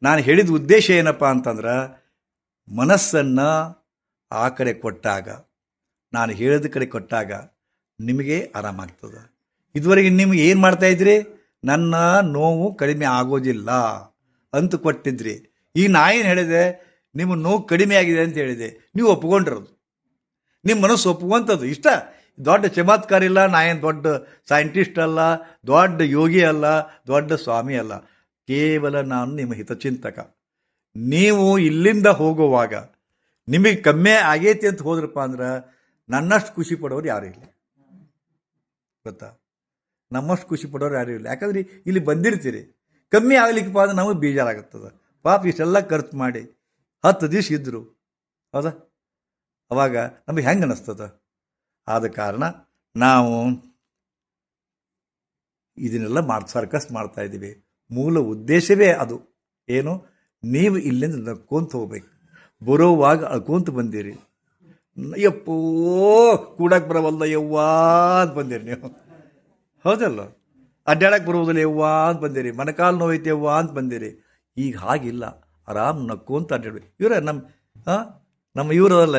ನಾನು ಹೇಳಿದ ಉದ್ದೇಶ ಏನಪ್ಪ ಅಂತಂದ್ರೆ, ಮನಸ್ಸನ್ನು ಆ ಕಡೆ ಕೊಟ್ಟಾಗ, ನಾನು ಹೇಳಿದ ಕಡೆ ಕೊಟ್ಟಾಗ ನಿಮಗೆ ಆರಾಮಾಗ್ತದೆ. ಇದುವರೆಗೆ ನಿಮ್ಗೆ ಏನು ಮಾಡ್ತಾಯಿದ್ರಿ? ನನ್ನ ನೋವು ಕಡಿಮೆ ಆಗೋದಿಲ್ಲ ಅಂತ ಕೊಟ್ಟಿದ್ರಿ. ಈಗ ನಾ ಏನು ಹೇಳಿದೆ? ನಿಮ್ಮ ನೋವು ಕಡಿಮೆ ಆಗಿದೆ ಅಂತ ಹೇಳಿದೆ, ನೀವು ಒಪ್ಕೊಂಡಿರೋದು, ನಿಮ್ಮ ಮನಸ್ಸು ಒಪ್ಕೊಂಥದ್ದು. ಇಷ್ಟ ದೊಡ್ಡ ಚಮತ್ಕಾರ ಇಲ್ಲ, ನಾ ಏನು ದೊಡ್ಡ ಸೈಂಟಿಸ್ಟ್ ಅಲ್ಲ, ದೊಡ್ಡ ಯೋಗಿ ಅಲ್ಲ, ದೊಡ್ಡ ಸ್ವಾಮಿ ಅಲ್ಲ. ಕೇವಲ ನಾನು ನಿಮ್ಮ ಹಿತಚಿಂತಕ. ನೀವು ಇಲ್ಲಿಂದ ಹೋಗುವಾಗ ನಿಮಗೆ ಕಮ್ಮಿ ಆಗೈತಿ ಅಂತ ಹೋದ್ರಪ್ಪ ಅಂದ್ರೆ ನನ್ನಷ್ಟು ಖುಷಿ ಪಡೋರು ಯಾರೂ ಇಲ್ಲ, ಗೊತ್ತಾ? ನಮ್ಮಷ್ಟು ಖುಷಿ ಪಡೋರು ಯಾರೂ ಇಲ್ಲ. ಯಾಕಂದ್ರೆ ಇಲ್ಲಿ ಬಂದಿರ್ತೀರಿ, ಕಮ್ಮಿ ಆಗ್ಲಿಕ್ಕಪ್ಪ ಅಂದ್ರೆ ನಮಗೆ ಬೇಜಾರಾಗುತ್ತದೆ. ಪಾಪ ಇಷ್ಟೆಲ್ಲ ಖರ್ಚು ಮಾಡಿ 10 ದಿವಸ ಇದ್ದರು, ಹೌದಾ? ಅವಾಗ ನಮಗೆ ಹೆಂಗೆ ಅನ್ನಿಸ್ತದೆ? ಆದ ಕಾರಣ ನಾವು ಇದನ್ನೆಲ್ಲ ಸರ್ಕಸ್ ಮಾಡ್ತಾ ಇದ್ದೀವಿ. ಮೂಲ ಉದ್ದೇಶವೇ ಅದು. ಏನು? ನೀವು ಇಲ್ಲಿಂದ ನಕ್ಕೊಂತ ಹೋಗ್ಬೇಕು. ಬರೋವಾಗ ಅಳ್ಕೊಂತ ಬಂದಿರಿ. ಯಪ್ಪೋ ಕೂಡಕ್ಕೆ ಬರೋವಲ್ಲ ಯವ್ವ ಅಂತ ಬಂದಿರಿ ನೀವು, ಹೌದಲ್ಲ? ಅಡ್ಡಾಡಕ್ಕೆ ಬರೋದಿಲ್ಲ ಯವ್ವ ಅಂತ ಬಂದಿರಿ, ಮೊಣಕಾಲು ನೋವೈತೆ ಯವ್ವ ಅಂತ ಬಂದಿರಿ. ಈಗ ಹಾಗಿಲ್ಲ, ಆರಾಮ್ ನಕ್ಕೊಂತ ಅಡ್ಡಾಡ್ಬೇಕು. ನಮ್ಮ ಇವರಲ್ಲ,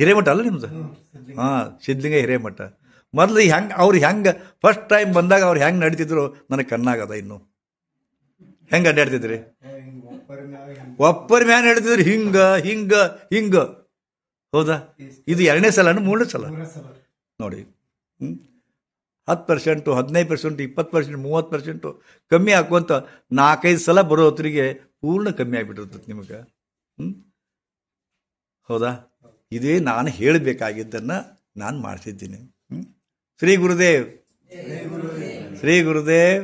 ಹಿರೇಮಠ ಅಲ್ಲ ನಿಮ್ದು? ಸಿದ್ಧಲಿಂಗ ಹಿರೇಮಠ. ಮೊದಲು ಅವ್ರು ಹೆಂಗೆ ಫಸ್ಟ್ ಟೈಮ್ ಬಂದಾಗ ಅವ್ರು ಹೆಂಗೆ ನಡೀತಿದ್ರು ನನಗೆ ಕಣ್ಣಾಗದ. ಇನ್ನು ಹೆಂಗೆ ಅಡ್ಡಾಡ್ತಿದ್ರಿ? ಒಪ್ಪರ ಮ್ಯಾನ್ ನಡೀತಿದ್ರು, ಹಿಂಗ, ಹೌದಾ? ಇದು 2ನೇ ಸಲ 3ನೇ ಸಲ ನೋಡಿ. 10%, 15%, 20%, 30% ಕಮ್ಮಿ ಹಾಕುವಂತ 4-5 ಸಲ ಬರೋ ಹೊತ್ತಿಗೆ ಪೂರ್ಣ ಕಮ್ಮಿ ಆಗಿಬಿಟ್ಟಿರ್ತದೆ ನಿಮಗೆ. ಹೌದಾ? ಇದೇ ನಾನು ಹೇಳಬೇಕಾಗಿದ್ದನ್ನು ನಾನು ಮಾಡಿಸಿದ್ದೀನಿ. ಶ್ರೀ ಗುರುದೇವ್, ಶ್ರೀ ಗುರುದೇವ್.